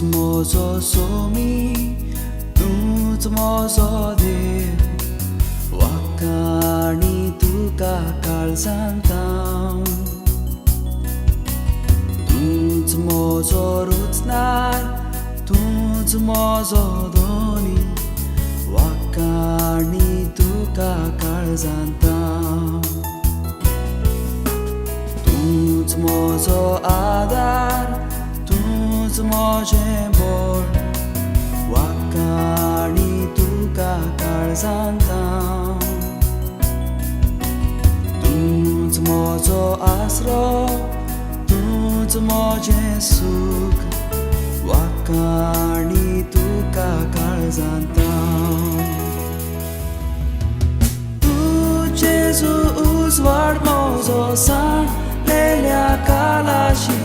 म्हजो सोमी, तूंच म्हजो देव. वाकाणी तुका काळजांत, तूंच म्हजो रुचनार, तूंच म्हजो धोनी. वाकाणी तुका काळजांत, तूंच म्हजो आदार, तूंच म्हजें बळ. वाकाणी तुका काळजांत, तूंच म्हजो आसरो, तूंच म्हजें सूख. वाकाणी तुका काळजांत. तूं जेजू उजवाड म्हजो सांडलेल्या काळाची.